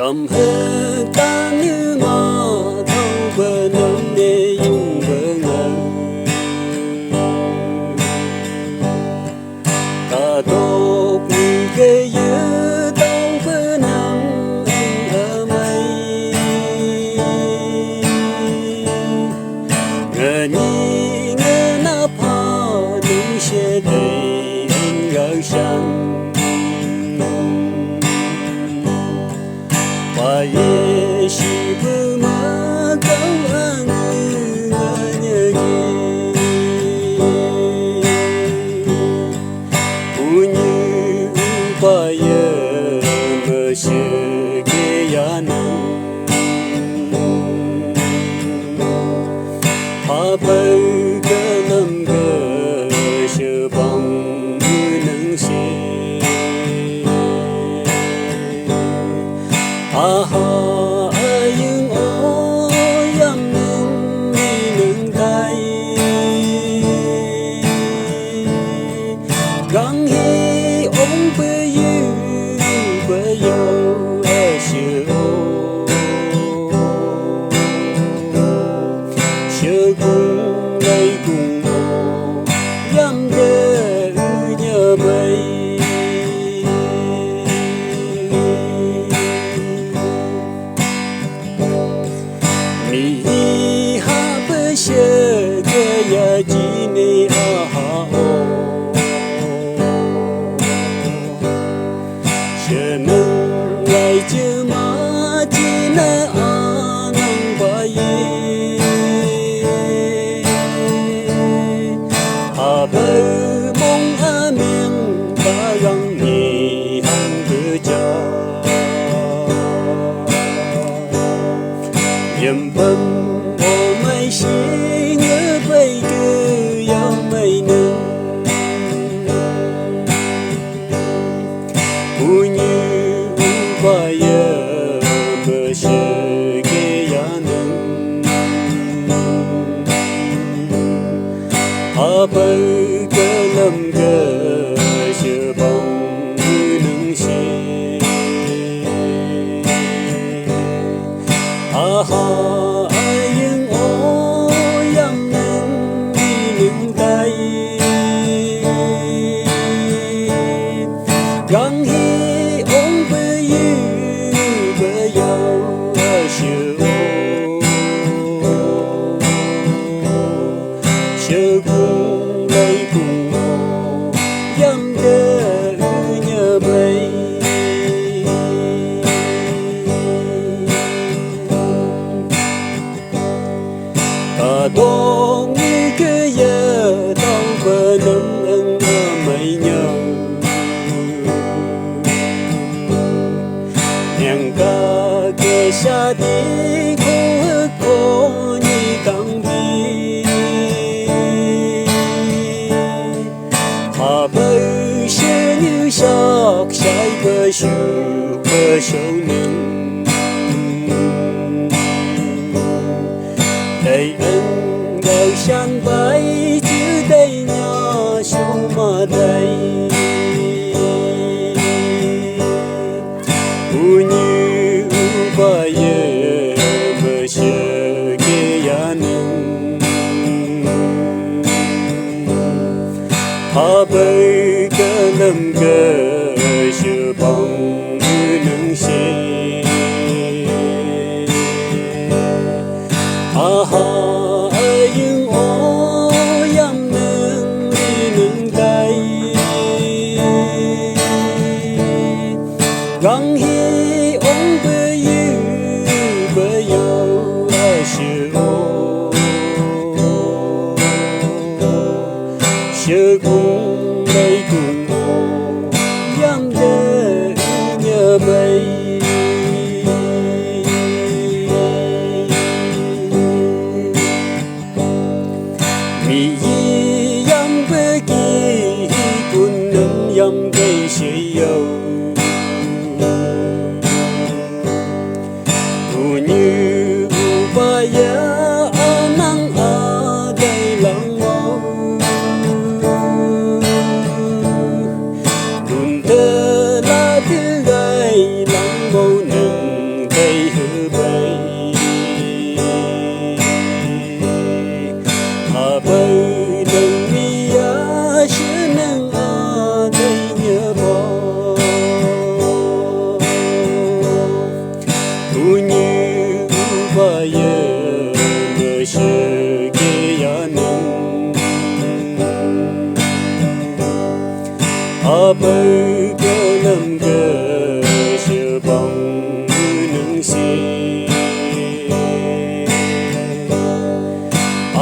Trầm hơ ta như mà thâu bờ nâng để dùng bờ ngờ ta tốt như cái dư tao bờ nâng ở mây ngờ nhi ngờ na pa nung xe đầy anh gạo sang Ye shi bu ma câu an nhớ u như ba ye mơ sẽ ke ya nang pa bơ cơ lâm cơ sẽ bằng nâng xe ha ayung o yam nung ni nung tai gang hi ong bơ yo a shu shu cung lai cung o yam de nhớ bay mi ha bơ shơ cơ ya chi ni a ha o shơ nâng lại chư ma chi na a nâng ba ye ha bơ mong a miệng ba găng nhì hăng cơ cha yếm bấm ô mây xí ngỡ bay cứ gió mây nâng u như ba giờ bờ sơ kê ya nâng ha bơ cơ lâm cơ sơ bóng nâng xe ha ayung o yam nang ni nung tai gang hi ong bơ yo a shu shu cung lai cung o yam de nhớ bay ta đong như cái giờ tao bờ nâng ân mây nhau nhàng ca kê sa đi cô như căng đi hà bơ sơ như sọc sai bơ sâu nâng đầy ân gạo sang bay chữ đây nhỏ sông mà đây u như ba ye mơ sơ ke ya nâng ha bơ cơ lâm cơ sơ bóng nâng xe ha ayung o yam nang ni nung tai gang hi ong bơ yo a shu shu cung lai cung o yam de nhớ bay mi yam bơ ki kun nâng yam cây xe yo u như ba ya nang a đây lăng mô đun tơ la tiếng gai lăng mô nâng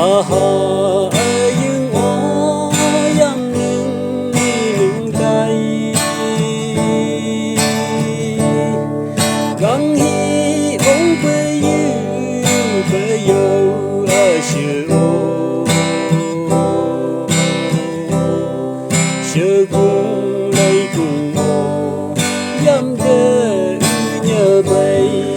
ha dương ó yam nương tay gắng hi ông bây giờ ở sửa cùng lấy cùng mò yam cơ nhớ bay